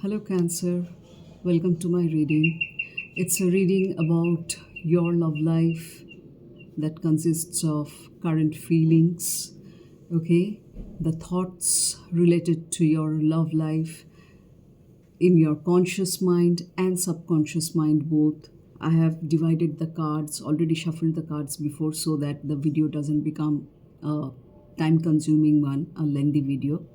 Hello, Cancer. Welcome to my reading. It's a reading about your love life that consists of current feelings, okay? The thoughts related to your love life in your conscious mind and subconscious mind both. I have divided the cards, already shuffled the cards before so that the video doesn't become a time consuming one, a lengthy video.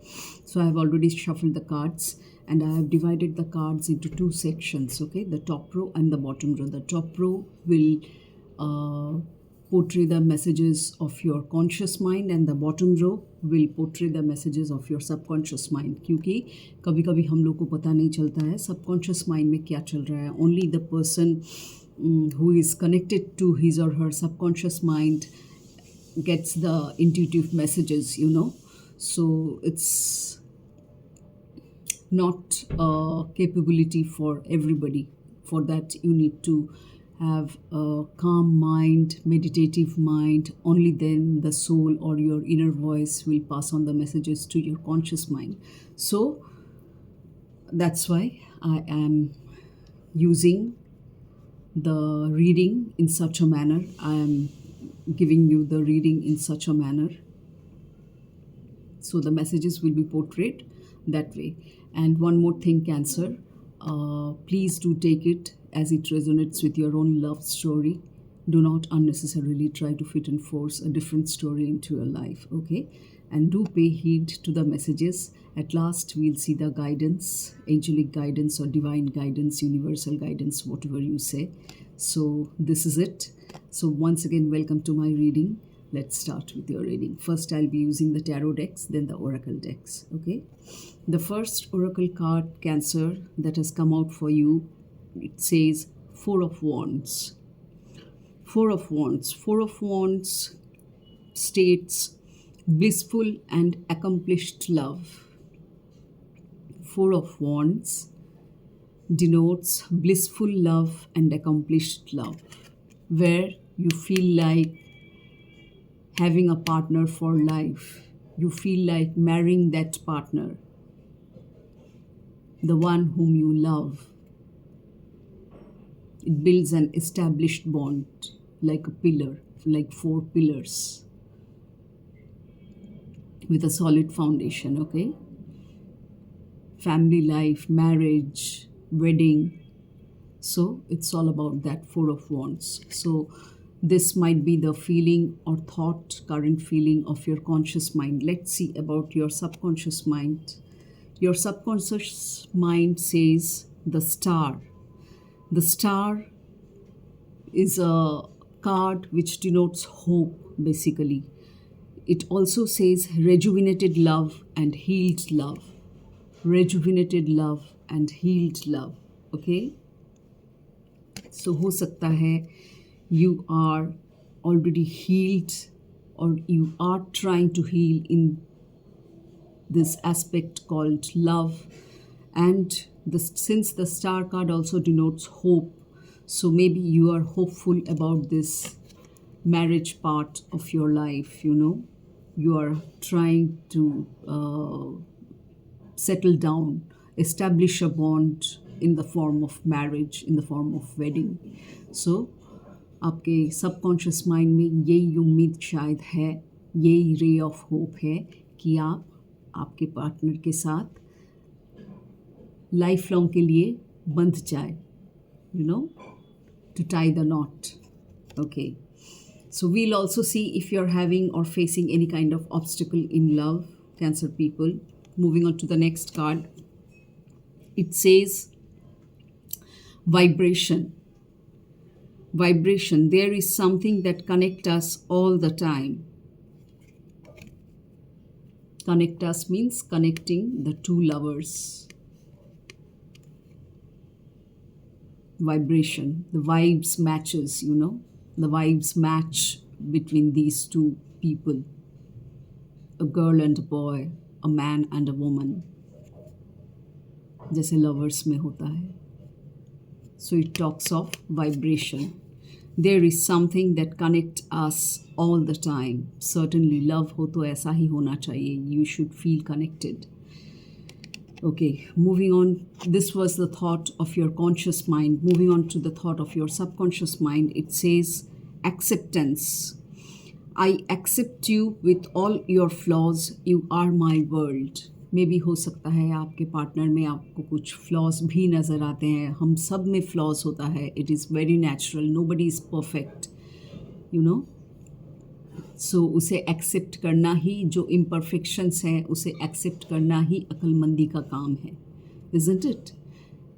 So I have already shuffled the cards and I have divided the cards into two sections, okay? The top row and the bottom row. The top row will uh, portray the messages of your conscious mind and the bottom row will portray the messages of your subconscious mind, क्योंकि कभी कभी हम लोग को पता नहीं चलता है subconscious mind में क्या चल रहा है. Only the person who is connected to his or her subconscious mind gets the intuitive messages, so it's not a capability for everybody. For that you need to have a calm mind, meditative mind. Only then the soul or your inner voice will pass on the messages to your conscious mind. So that's why I am using the reading in such a manner. I am giving you the reading in such a manner so the messages will be portrayed that way. And one more thing, Cancer, please do take it as it resonates with your own love story. Do not unnecessarily try to fit and force a different story into your life, okay? And do pay heed to the messages. At last we'll see the guidance, angelic guidance or divine guidance, universal guidance, whatever you say. So this is it. So once again, welcome to my reading. Let's start with your reading. First, I'll be using the tarot decks, then the oracle decks, okay? The first oracle card, Cancer, that has come out for you, it says Four of Wands. Four of Wands. Four of Wands states blissful and accomplished love. Four of Wands denotes blissful love and accomplished love, where you feel like having a partner for life. You feel like marrying that partner, the one whom you love. It builds an established bond like a pillar, like four pillars with a solid foundation, okay? Family life, marriage, wedding. So it's all about that Four of Wands. So this might be the feeling or thought, current feeling of your conscious mind. Let's see about your subconscious mind. Your subconscious mind says the Star. The Star is a card which denotes hope, basically. It also says rejuvenated love and healed love. Rejuvenated love and healed love, okay? So हो सकता है you are already healed or you are trying to heal in this aspect called love. And since the Star card also denotes hope, so maybe you are hopeful about this marriage part of your life, You are trying to settle down, establish a bond in the form of marriage, in the form of wedding. So आपके subconscious mind में यही उम्मीद शायद है, यही ray of hope है कि आप आपके पार्टनर के साथ लाइफ लॉन्ग के लिए बंध जाए, to tie the knot. Okay. So we'll also see if you're having or facing any kind of obstacle in love, Cancer people. Moving on to the next card. It says vibration. Vibration. There is something that connects us all the time. Connect us means connecting the two lovers. Vibration. The vibes matches, The vibes match between these two people. A girl and a boy. A man and a woman. जैसे lovers में होता है. So it talks of vibration. There is something that connects us all the time. Certainly love हो तो ऐसा ही होना चाहिए. You should feel connected. Okay, moving on. This was the thought of your conscious mind. Moving on to the thought of your subconscious mind, it says acceptance. I accept you with all your flaws. You are my world. मे भी हो सकता है आपके partner में आपको कुछ flaws भी नज़र आते हैं. हम सब में फ्लॉज होता है. It is very natural. Nobody is perfect, you know. So उसे एक्सेप्ट करना ही, जो इम्परफेक्शंस हैं उसे एक्सेप्ट करना ही अक्लमंदी का काम है. Isn't it?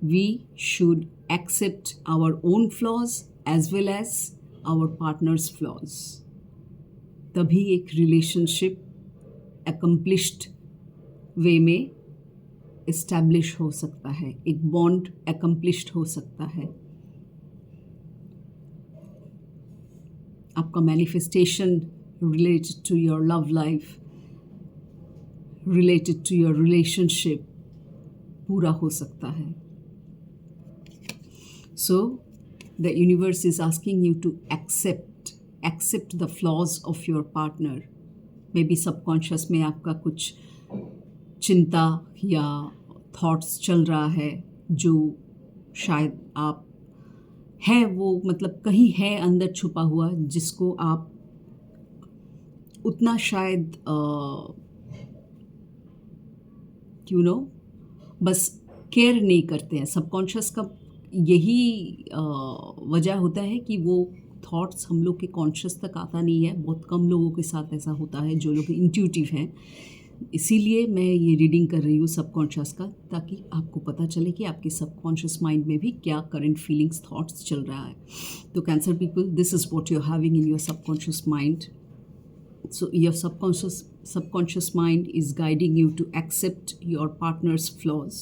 We should accept our own flaws as well as our partners flaws. तभी एक रिलेशनशिप एकम्प्लिश्ड वे में इस्टेब्लिश हो सकता है, एक बॉन्ड एकम्प्लिश्ड हो सकता है. आपका manifestation related to your love life, related to your relationship पूरा हो सकता है. So the universe is asking you to accept the flaws of your partner. Maybe subconscious में आपका कुछ चिंता या थॉट्स चल रहा है जो शायद आप है, वो मतलब कहीं है अंदर छुपा हुआ, जिसको आप उतना शायद यू नो बस केयर नहीं करते हैं. सबकॉन्शियस का यही वजह होता है कि वो थॉट्स हम लोग के कॉन्शियस तक आता नहीं है. बहुत कम लोगों के साथ ऐसा होता है जो लोग इंट्यूटिव हैं. इसीलिए मैं ये रीडिंग कर रही हूँ सबकॉन्शियस का, ताकि आपको पता चले कि आपके सबकॉन्शियस माइंड में भी क्या करंट फीलिंग्स थॉट्स चल रहा है. तो cancer people, this is what you are having in your subconscious mind. So your subconscious mind is guiding you to accept your partner's flaws.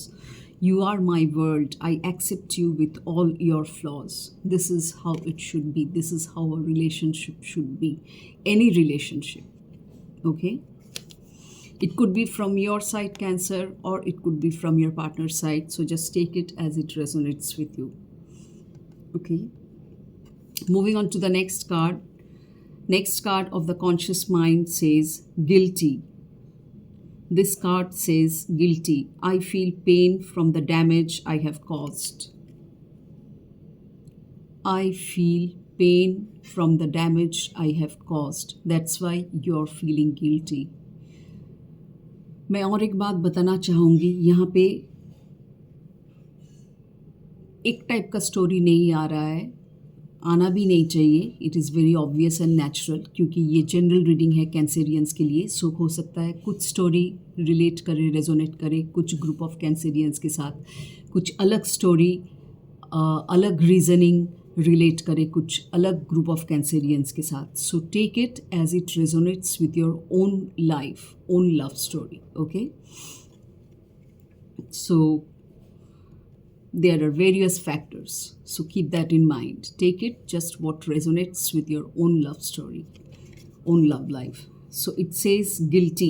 You are my world. I accept you with all your flaws. This is how it should be. This is how a relationship should be. Any relationship. Okay? It could be from your side, Cancer, or it could be from your partner's side. So just take it as it resonates with you. Okay? Moving on to the next card. Next card of the conscious mind says guilty. This card says guilty. I feel pain from the damage I have caused. I feel pain from the damage I have caused. That's why you're feeling guilty. मैं और एक बात बताना चाहूँगी. यहाँ पे एक type का स्टोरी नहीं आ रहा है, आना भी नहीं चाहिए. It is very obvious and natural, क्योंकि ये जनरल रीडिंग है कैंसेरियंस के लिए. सो हो सकता है कुछ स्टोरी रिलेट करे, रेजोनेट करे कुछ ग्रुप ऑफ कैंसेरियंस के साथ, कुछ अलग स्टोरी, अलग रीजनिंग रिलेट करे कुछ अलग ग्रुप ऑफ कैंसेरियंस के साथ. So take it as it resonates with your own life, own love story. Okay? So there are various factors, so keep that in mind. Take it just what resonates with your own love story, own love life. So it says guilty.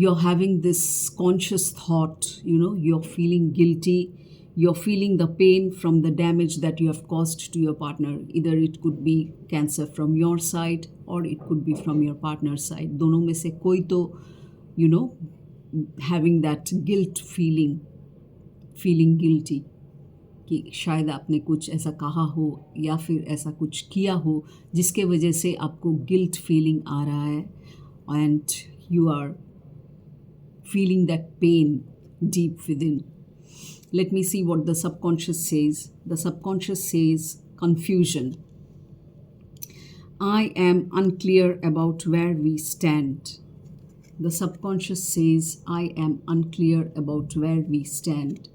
You're having this conscious thought, you're feeling guilty. You're feeling the pain from the damage that you have caused to your partner. Either it could be Cancer from your side or it could be from your partner's side. दोनों में से कोई तो having that guilt feeling guilty कि शायद आपने कुछ ऐसा कहा हो या फिर ऐसा कुछ किया हो जिसके वजह से आपको गिल्ट फीलिंग आ रहा है, and you are feeling that pain deep within. Let me see what the subconscious says. The subconscious says confusion. I am unclear about where we stand. The subconscious says, I am unclear about where we stand.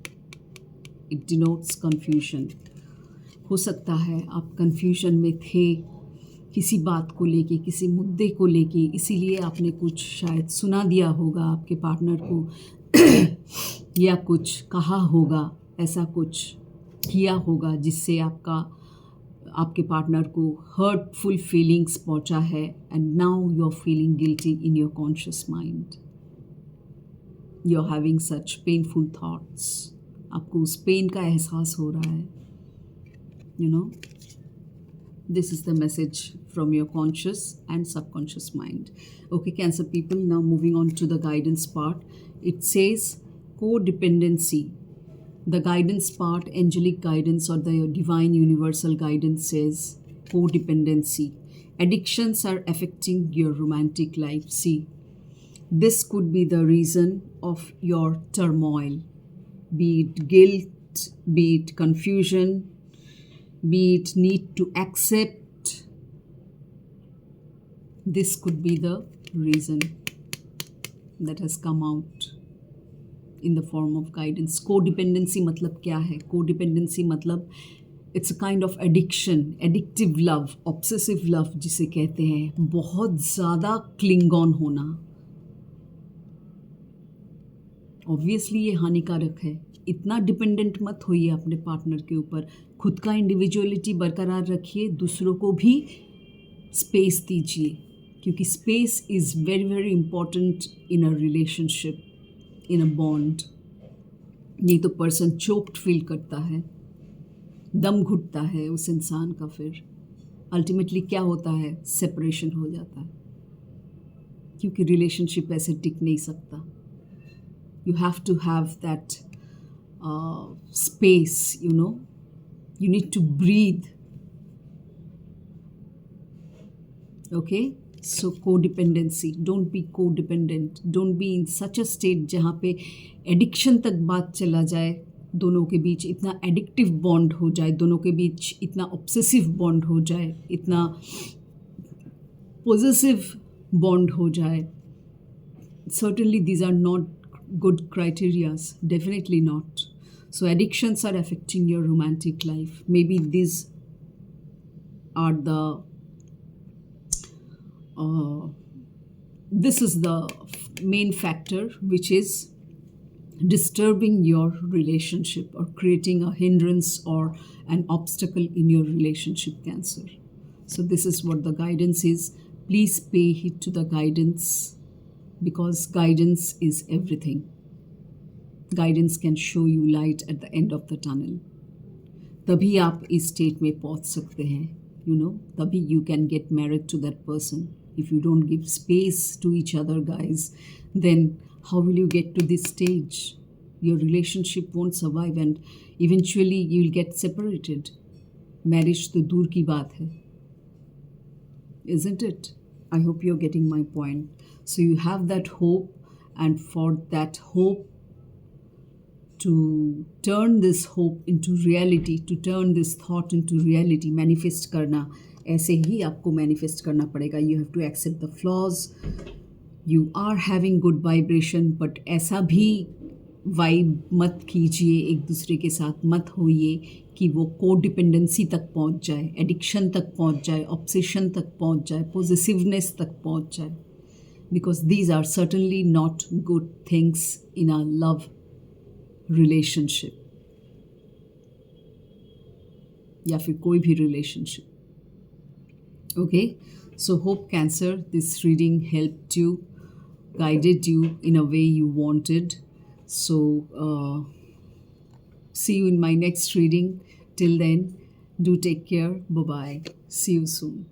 It denotes confusion. हो सकता है आप confusion में थे किसी बात को लेके, किसी मुद्दे को लेके, इसीलिए आपने कुछ शायद सुना दिया होगा आपके पार्टनर को या कुछ कहा होगा, ऐसा कुछ किया होगा जिससे आपके पार्टनर को हर्टफुल फीलिंग्स पहुंचा है, and now you are feeling guilty in your conscious mind. You are having such painful thoughts. आपको उस पेन का एहसास हो रहा है. This is the message from your conscious and subconscious mind. Okay, Cancer people, now moving on to the guidance part. It says codependency. The guidance part, angelic guidance or the divine universal guidance says codependency. Addictions are affecting your romantic life. See, this could be the reason of your turmoil, be it guilt, be it confusion, be it need to accept. This could be the reason that has come out in the form of guidance. Codependency मतलब क्या है? Codependency मतलब it's a kind of addiction, addictive love, obsessive love जिसे कहते हैं, बहुत ज़्यादा cling on होना. ऑब्वियसली ये हानिकारक है. इतना डिपेंडेंट मत होइए अपने पार्टनर के ऊपर. खुद का इंडिविजुअलिटी बरकरार रखिए, दूसरों को भी स्पेस दीजिए, क्योंकि space is very very important in a relationship, in a bond. नहीं तो पर्सन चोक्ड फील करता है, दम घुटता है उस इंसान का. फिर अल्टीमेटली क्या होता है? सेपरेशन हो जाता है, क्योंकि रिलेशनशिप ऐसे टिक नहीं सकता. You have to have that space, you know. You need to breathe. Okay? So codependency. Don't be codependent. Don't be in such a state जहाँ पे एडिक्शन तक बात चला जाए, दोनों के बीच इतना एडिक्टिव बॉन्ड हो जाए, दोनों के बीच इतना ऑब्सेसिव बॉन्ड हो जाए, इतना पोजेसिव बॉन्ड हो जाए. Certainly these are not good criterias, definitely not. So addictions are affecting your romantic life. Maybe these are the this is the main factor which is disturbing your relationship or creating a hindrance or an obstacle in your relationship, Cancer. So this is what the guidance is. Please pay heed to the guidance, because guidance is everything. Guidance can show you light at the end of the tunnel. तभी आप इस state में पहुंच सकते हैं, you know. तभी you can get married to that person. If you don't give space to each other, guys, then how will you get to this stage? Your relationship won't survive and eventually you'll get separated. Marriage तो दूर की बात है, isn't it? I hope you're getting my point. So you have that hope, and for that hope to turn this hope into reality, to turn this thought into reality, manifest करना, ऐसे ही आपको manifest करना पड़ेगा. You have to accept the flaws. You are having good vibration, but ऐसा भी vibe मत कीजिए, एक दूसरे के साथ मत होइए कि वो कोडिपेंडेंसी तक पहुंच जाए, एडिक्शन तक पहुंच जाए, ऑब्सेशन तक पहुंच जाए, पोजेसिवनेस तक पहुंच जाए. Because these are certainly not good things in a love relationship या फिर कोई भी relationship. Okay, so hope Cancer this reading helped you, guided you in a way you wanted. So see you in my next reading. Till then, do take care. Bye bye. See you soon.